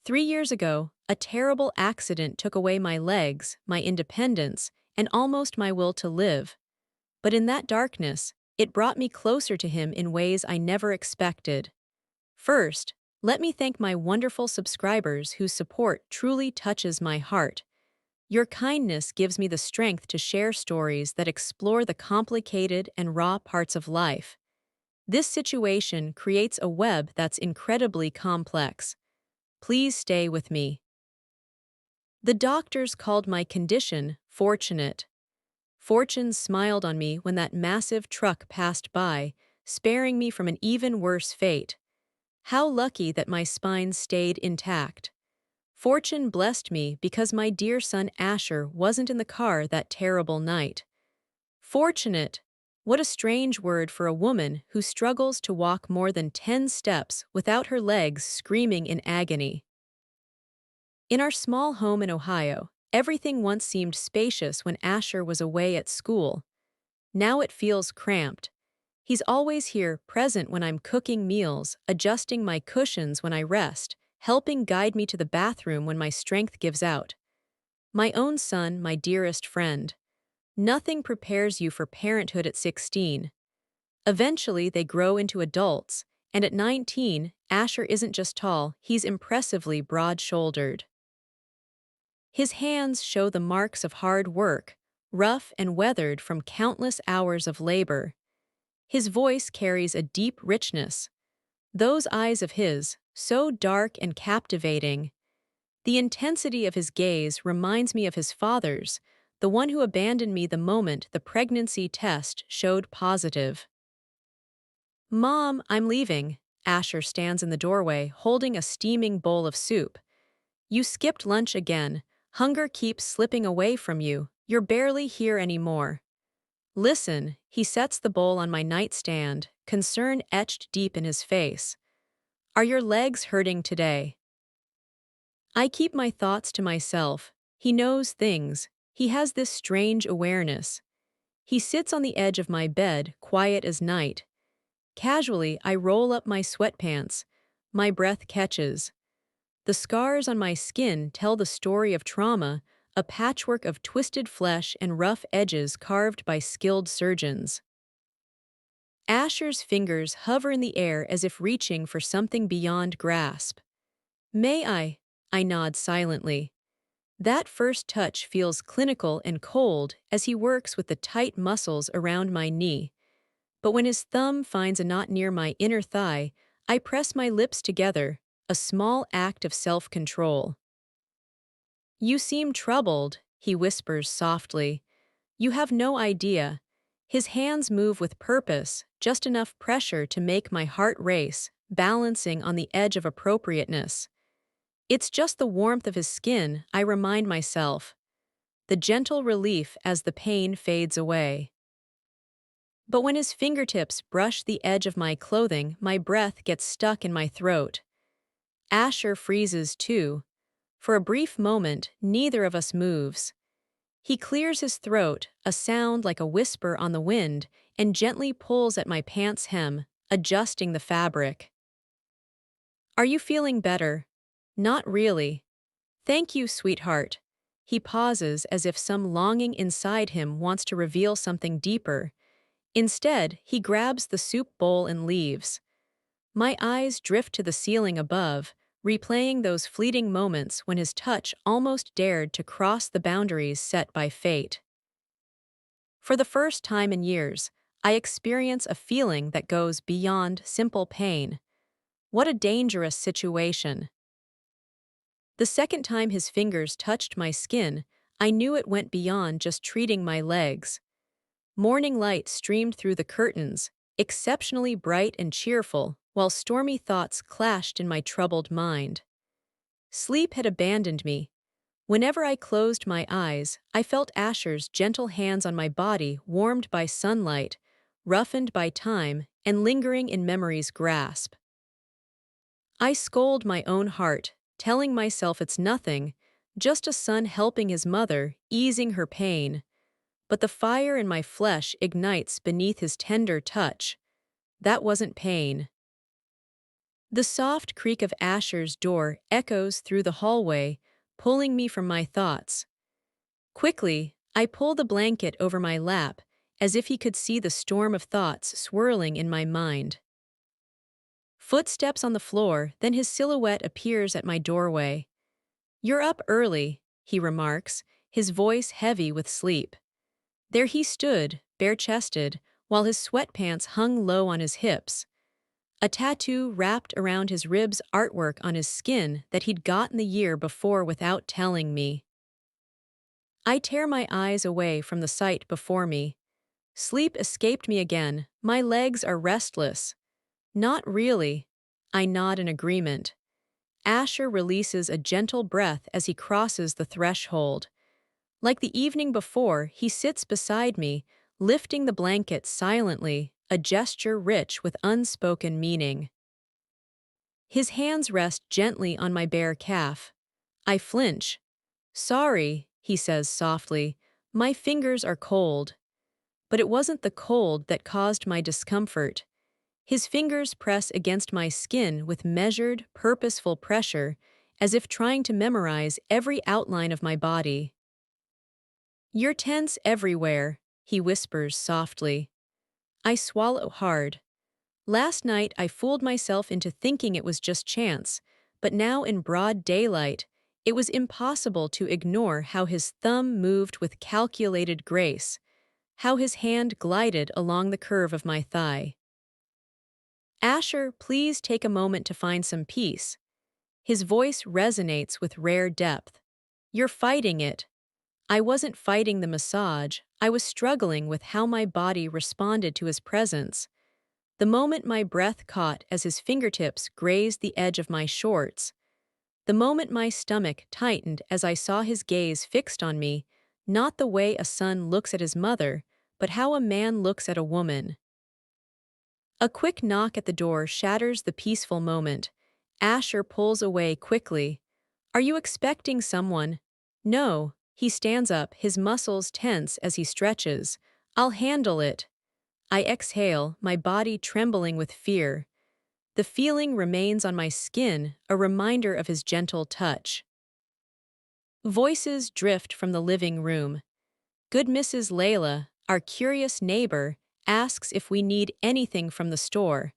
3 years ago, a terrible accident took away my legs, my independence, and almost my will to live. But in that darkness, it brought me closer to him in ways I never expected. First, let me thank my wonderful subscribers whose support truly touches my heart. Your kindness gives me the strength to share stories that explore the complicated and raw parts of life. This situation creates a web that's incredibly complex. Please stay with me. The doctors called my condition fortunate. Fortune smiled on me when that massive truck passed by, sparing me from an even worse fate. How lucky that my spine stayed intact. Fortune blessed me because my dear son Asher wasn't in the car that terrible night. Fortunate. What a strange word for a woman who struggles to walk more than 10 steps without her legs screaming in agony. In our small home in Ohio, everything once seemed spacious when Asher was away at school. Now it feels cramped. He's always here, present when I'm cooking meals, adjusting my cushions when I rest, helping guide me to the bathroom when my strength gives out. My own son, my dearest friend. Nothing prepares you for parenthood at 16. Eventually, they grow into adults, and at 19, Asher isn't just tall, he's impressively broad-shouldered. His hands show the marks of hard work, rough and weathered from countless hours of labor. His voice carries a deep richness. Those eyes of his, so dark and captivating. The intensity of his gaze reminds me of his father's, the one who abandoned me the moment the pregnancy test showed positive. Mom, I'm leaving. Asher stands in the doorway, holding a steaming bowl of soup. You skipped lunch again. Hunger keeps slipping away from you. You're barely here anymore. Listen, he sets the bowl on my nightstand, concern etched deep in his face. Are your legs hurting today? I keep my thoughts to myself. He knows things. He has this strange awareness. He sits on the edge of my bed, quiet as night. Casually, I roll up my sweatpants. My breath catches. The scars on my skin tell the story of trauma, a patchwork of twisted flesh and rough edges carved by skilled surgeons. Asher's fingers hover in the air as if reaching for something beyond grasp. May I? I nod silently. That first touch feels clinical and cold as he works with the tight muscles around my knee. But when his thumb finds a knot near my inner thigh, I press my lips together, a small act of self-control. You seem troubled, he whispers softly. You have no idea. His hands move with purpose, just enough pressure to make my heart race, balancing on the edge of appropriateness. It's just the warmth of his skin, I remind myself. The gentle relief as the pain fades away. But when his fingertips brush the edge of my clothing, my breath gets stuck in my throat. Asher freezes too. For a brief moment, neither of us moves. He clears his throat, a sound like a whisper on the wind, and gently pulls at my pants hem, adjusting the fabric. Are you feeling better? Not really. Thank you, sweetheart. He pauses as if some longing inside him wants to reveal something deeper. Instead, he grabs the soup bowl and leaves. My eyes drift to the ceiling above, replaying those fleeting moments when his touch almost dared to cross the boundaries set by fate. For the first time in years, I experience a feeling that goes beyond simple pain. What a dangerous situation. The second time his fingers touched my skin, I knew it went beyond just treating my legs. Morning light streamed through the curtains, exceptionally bright and cheerful, while stormy thoughts clashed in my troubled mind. Sleep had abandoned me. Whenever I closed my eyes, I felt Asher's gentle hands on my body warmed by sunlight, roughened by time, and lingering in memory's grasp. I scold my own heart, telling myself it's nothing, just a son helping his mother, easing her pain. But the fire in my flesh ignites beneath his tender touch. That wasn't pain. The soft creak of Asher's door echoes through the hallway, pulling me from my thoughts. Quickly, I pull the blanket over my lap, as if he could see the storm of thoughts swirling in my mind. Footsteps on the floor, then his silhouette appears at my doorway. "You're up early," he remarks, his voice heavy with sleep. There he stood, bare-chested, while his sweatpants hung low on his hips. A tattoo wrapped around his ribs, artwork on his skin that he'd gotten the year before without telling me. I tear my eyes away from the sight before me. Sleep escaped me again, my legs are restless. "Not really." I nod in agreement. Asher releases a gentle breath as he crosses the threshold. Like the evening before, he sits beside me, lifting the blanket silently, a gesture rich with unspoken meaning. His hands rest gently on my bare calf. I flinch. "Sorry," he says softly, "my fingers are cold." But it wasn't the cold that caused my discomfort. His fingers press against my skin with measured, purposeful pressure, as if trying to memorize every outline of my body. "You're tense everywhere," he whispers softly. I swallow hard. Last night I fooled myself into thinking it was just chance, but now in broad daylight, it was impossible to ignore how his thumb moved with calculated grace, how his hand glided along the curve of my thigh. "Asher, please take a moment to find some peace." His voice resonates with rare depth. "You're fighting it." I wasn't fighting the massage, I was struggling with how my body responded to his presence. The moment my breath caught as his fingertips grazed the edge of my shorts. The moment my stomach tightened as I saw his gaze fixed on me, not the way a son looks at his mother, but how a man looks at a woman. A quick knock at the door shatters the peaceful moment. Asher pulls away quickly. "Are you expecting someone?" "No." He stands up, his muscles tense as he stretches. "I'll handle it." I exhale, my body trembling with fear. The feeling remains on my skin, a reminder of his gentle touch. Voices drift from the living room. Good Mrs. Layla, our curious neighbor, asks if we need anything from the store.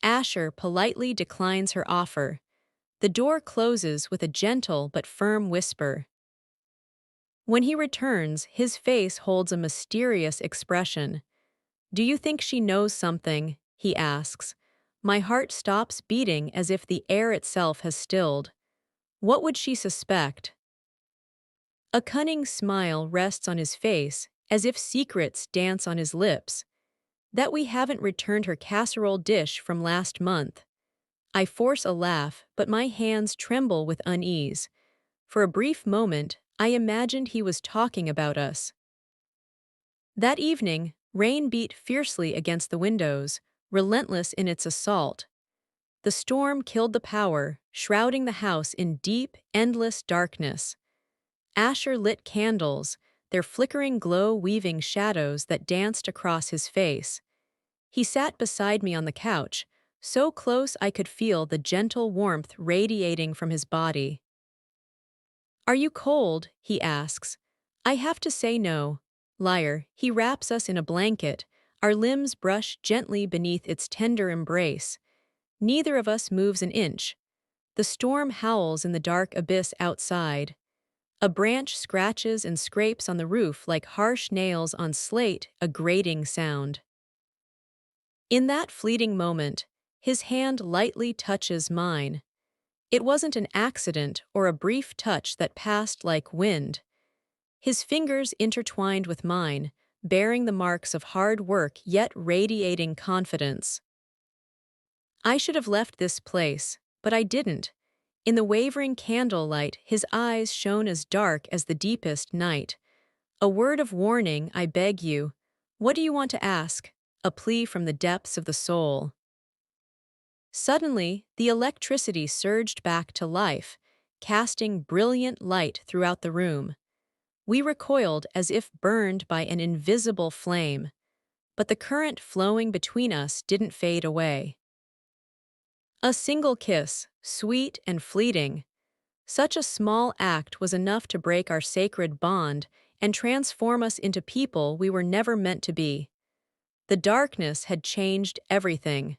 Asher politely declines her offer. The door closes with a gentle but firm whisper. When he returns, his face holds a mysterious expression. "Do you think she knows something?" he asks. My heart stops beating as if the air itself has stilled. What would she suspect? A cunning smile rests on his face, as if secrets dance on his lips. "That we haven't returned her casserole dish from last month." I force a laugh, but my hands tremble with unease. For a brief moment, I imagined he was talking about us. That evening, rain beat fiercely against the windows, relentless in its assault. The storm killed the power, shrouding the house in deep, endless darkness. Asher lit candles, their flickering glow weaving shadows that danced across his face. He sat beside me on the couch, so close I could feel the gentle warmth radiating from his body. "Are you cold?" he asks. I have to say no. Liar, he wraps us in a blanket, our limbs brush gently beneath its tender embrace. Neither of us moves an inch. The storm howls in the dark abyss outside. A branch scratches and scrapes on the roof like harsh nails on slate, a grating sound. In that fleeting moment, his hand lightly touches mine. It wasn't an accident or a brief touch that passed like wind. His fingers intertwined with mine, bearing the marks of hard work yet radiating confidence. I should have left this place, but I didn't. In the wavering candlelight, his eyes shone as dark as the deepest night. "A word of warning, I beg you." "What do you want to ask?" A plea from the depths of the soul. Suddenly, the electricity surged back to life, casting brilliant light throughout the room. We recoiled as if burned by an invisible flame, but the current flowing between us didn't fade away. A single kiss, sweet and fleeting. Such a small act was enough to break our sacred bond and transform us into people we were never meant to be. The darkness had changed everything.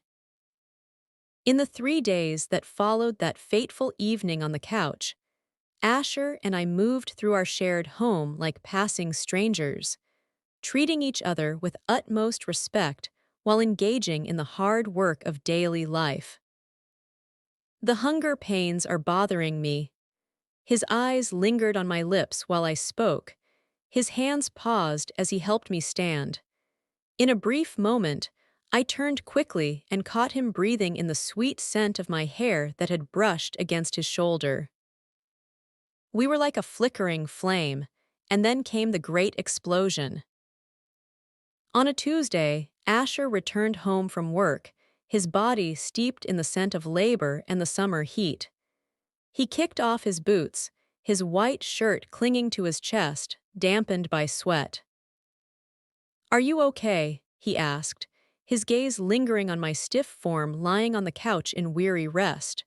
In the 3 days that followed that fateful evening on the couch, Asher and I moved through our shared home like passing strangers, treating each other with utmost respect while engaging in the hard work of daily life. The hunger pains are bothering me. His eyes lingered on my lips while I spoke. His hands paused as he helped me stand. In a brief moment, I turned quickly and caught him breathing in the sweet scent of my hair that had brushed against his shoulder. We were like a flickering flame, and then came the great explosion. On a Tuesday, Asher returned home from work, his body steeped in the scent of labor and the summer heat. He kicked off his boots, his white shirt clinging to his chest, dampened by sweat. "Are you okay?" he asked, his gaze lingering on my stiff form lying on the couch in weary rest.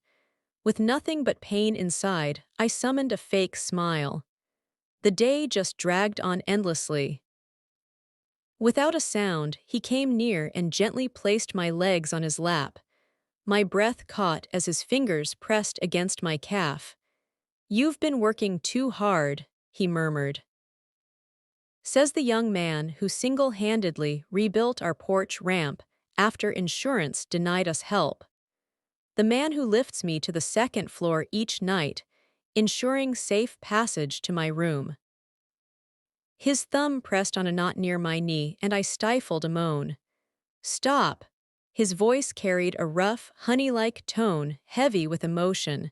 With nothing but pain inside, I summoned a fake smile. The day just dragged on endlessly. Without a sound, he came near and gently placed my legs on his lap. My breath caught as his fingers pressed against my calf. "You've been working too hard," he murmured. Says the young man who single-handedly rebuilt our porch ramp after insurance denied us help. The man who lifts me to the second floor each night, ensuring safe passage to my room. His thumb pressed on a knot near my knee, and I stifled a moan. "Stop!" His voice carried a rough, honey-like tone, heavy with emotion.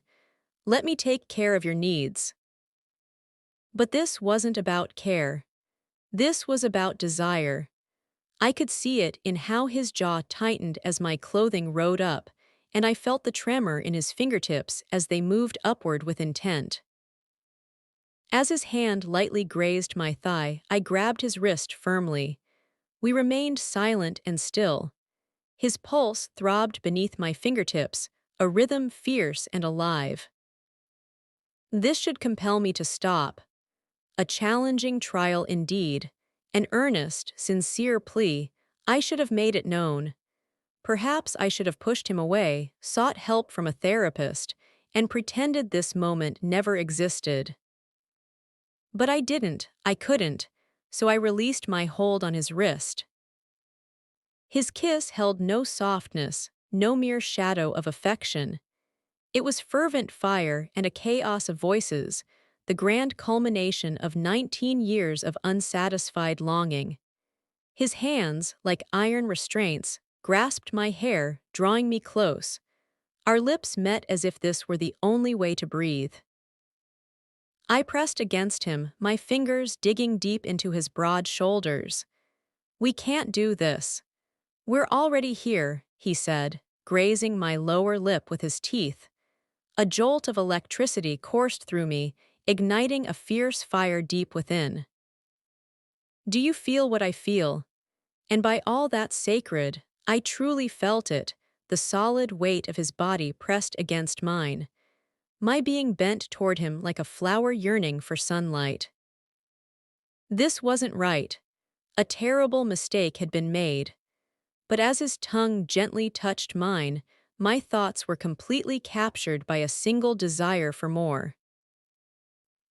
"Let me take care of your needs." But this wasn't about care. This was about desire. I could see it in how his jaw tightened as my clothing rode up, and I felt the tremor in his fingertips as they moved upward with intent. As his hand lightly grazed my thigh, I grabbed his wrist firmly. We remained silent and still. His pulse throbbed beneath my fingertips, a rhythm fierce and alive. This should compel me to stop. A challenging trial indeed, an earnest, sincere plea. I should have made it known. Perhaps I should have pushed him away, sought help from a therapist, and pretended this moment never existed. But I didn't, I couldn't, so I released my hold on his wrist. His kiss held no softness, no mere shadow of affection. It was fervent fire and a chaos of voices, the grand culmination of 19 years of unsatisfied longing. His hands, like iron restraints, grasped my hair, drawing me close. Our lips met as if this were the only way to breathe. I pressed against him, my fingers digging deep into his broad shoulders. "We can't do this. We're already here," he said, grazing my lower lip with his teeth. A jolt of electricity coursed through me, igniting a fierce fire deep within. "Do you feel what I feel?" And by all that's sacred, I truly felt it, the solid weight of his body pressed against mine, my being bent toward him like a flower yearning for sunlight. This wasn't right. A terrible mistake had been made. But as his tongue gently touched mine, my thoughts were completely captured by a single desire for more.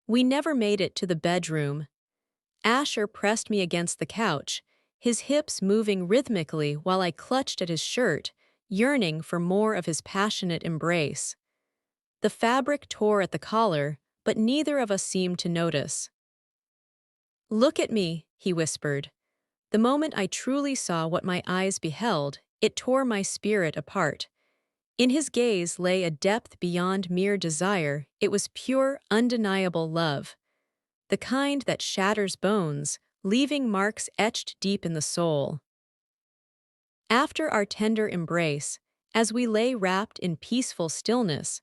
We never made it to the bedroom. Asher pressed me against the couch, his hips moving rhythmically while I clutched at his shirt, yearning for more of his passionate embrace. The fabric tore at the collar, but neither of us seemed to notice. "Look at me," he whispered. The moment I truly saw what my eyes beheld, it tore my spirit apart. In his gaze lay a depth beyond mere desire. It was pure, undeniable love. The kind that shatters bones, leaving marks etched deep in the soul. After our tender embrace, as we lay wrapped in peaceful stillness,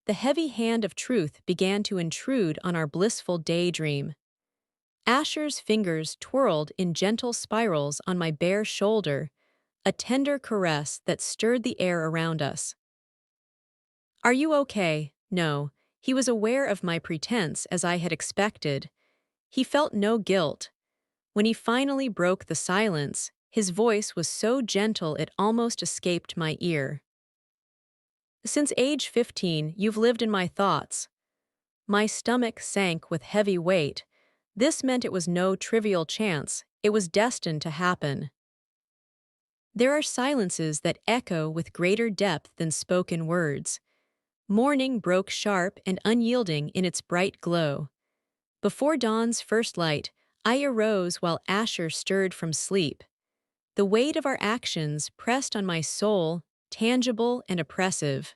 the heavy hand of truth began to intrude on our blissful daydream. Asher's fingers twirled in gentle spirals on my bare shoulder, a tender caress that stirred the air around us. Are you okay? No. He was aware of my pretense as I had expected. He felt no guilt. When he finally broke the silence, his voice was so gentle it almost escaped my ear. Since age 15, you've lived in my thoughts. My stomach sank with heavy weight. This meant it was no trivial chance, it was destined to happen. There are silences that echo with greater depth than spoken words. Morning broke sharp and unyielding in its bright glow. Before dawn's first light, I arose while Asher stirred from sleep. The weight of our actions pressed on my soul, tangible and oppressive.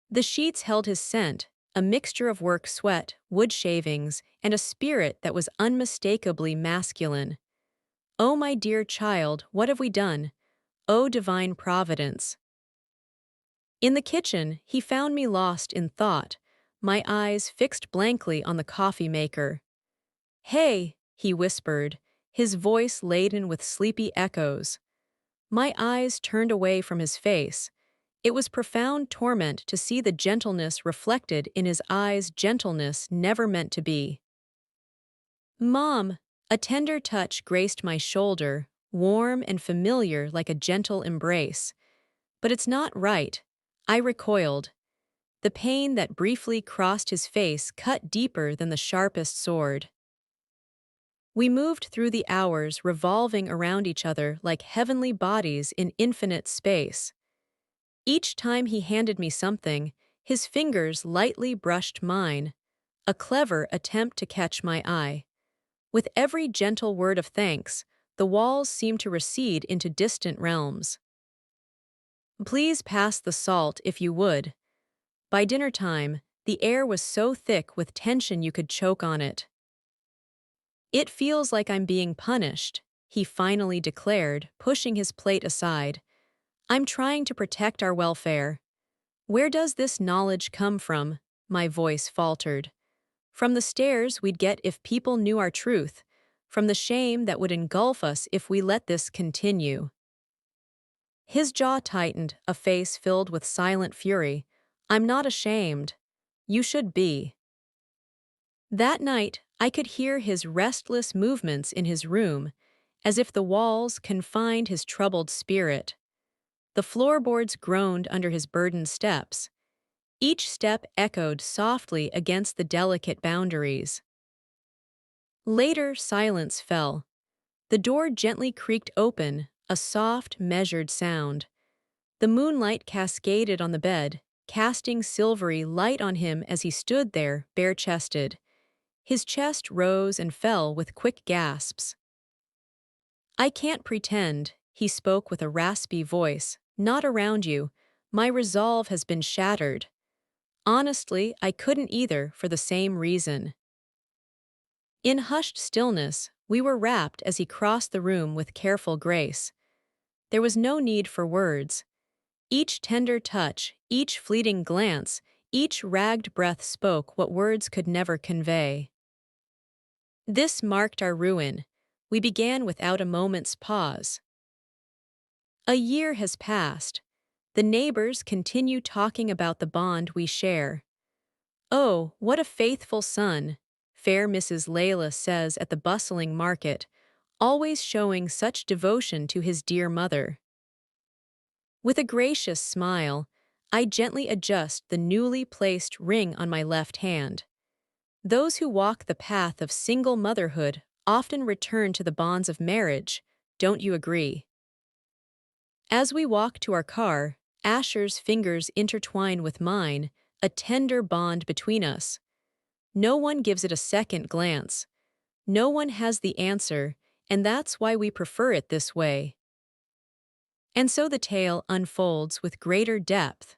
The sheets held his scent, a mixture of work sweat, wood shavings, and a spirit that was unmistakably masculine. Oh, my dear child, what have we done? Oh, divine providence. In the kitchen, he found me lost in thought, my eyes fixed blankly on the coffee maker. Hey, he whispered, his voice laden with sleepy echoes. My eyes turned away from his face. It was profound torment to see the gentleness reflected in his eyes, gentleness never meant to be. Mom, a tender touch graced my shoulder, warm and familiar like a gentle embrace. But it's not right. I recoiled. The pain that briefly crossed his face cut deeper than the sharpest sword. We moved through the hours revolving around each other like heavenly bodies in infinite space. Each time he handed me something, his fingers lightly brushed mine, a clever attempt to catch my eye. With every gentle word of thanks, the walls seemed to recede into distant realms. Please pass the salt if you would. By dinner time, the air was so thick with tension you could choke on it. It feels like I'm being punished, he finally declared, pushing his plate aside. I'm trying to protect our welfare. Where does this knowledge come from? My voice faltered. From the stares we'd get if people knew our truth, from the shame that would engulf us if we let this continue. His jaw tightened, a face filled with silent fury. I'm not ashamed. You should be. That night, I could hear his restless movements in his room, as if the walls confined his troubled spirit. The floorboards groaned under his burdened steps. Each step echoed softly against the delicate boundaries. Later, silence fell. The door gently creaked open, a soft, measured sound. The moonlight cascaded on the bed, casting silvery light on him as he stood there, bare-chested. His chest rose and fell with quick gasps. I can't pretend, he spoke with a raspy voice, not around you. My resolve has been shattered. Honestly, I couldn't either for the same reason. In hushed stillness, we were wrapped as he crossed the room with careful grace. There was no need for words. Each tender touch, each fleeting glance, each ragged breath spoke what words could never convey. This marked our ruin. We began without a moment's pause. A year has passed. The neighbors continue talking about the bond we share. Oh, what a faithful son, fair Mrs. Layla says at the bustling market, always showing such devotion to his dear mother. With a gracious smile, I gently adjust the newly placed ring on my left hand. Those who walk the path of single motherhood often return to the bonds of marriage, don't you agree? As we walk to our car, Asher's fingers intertwine with mine, a tender bond between us. No one gives it a second glance. No one has the answer, and that's why we prefer it this way. And so the tale unfolds with greater depth.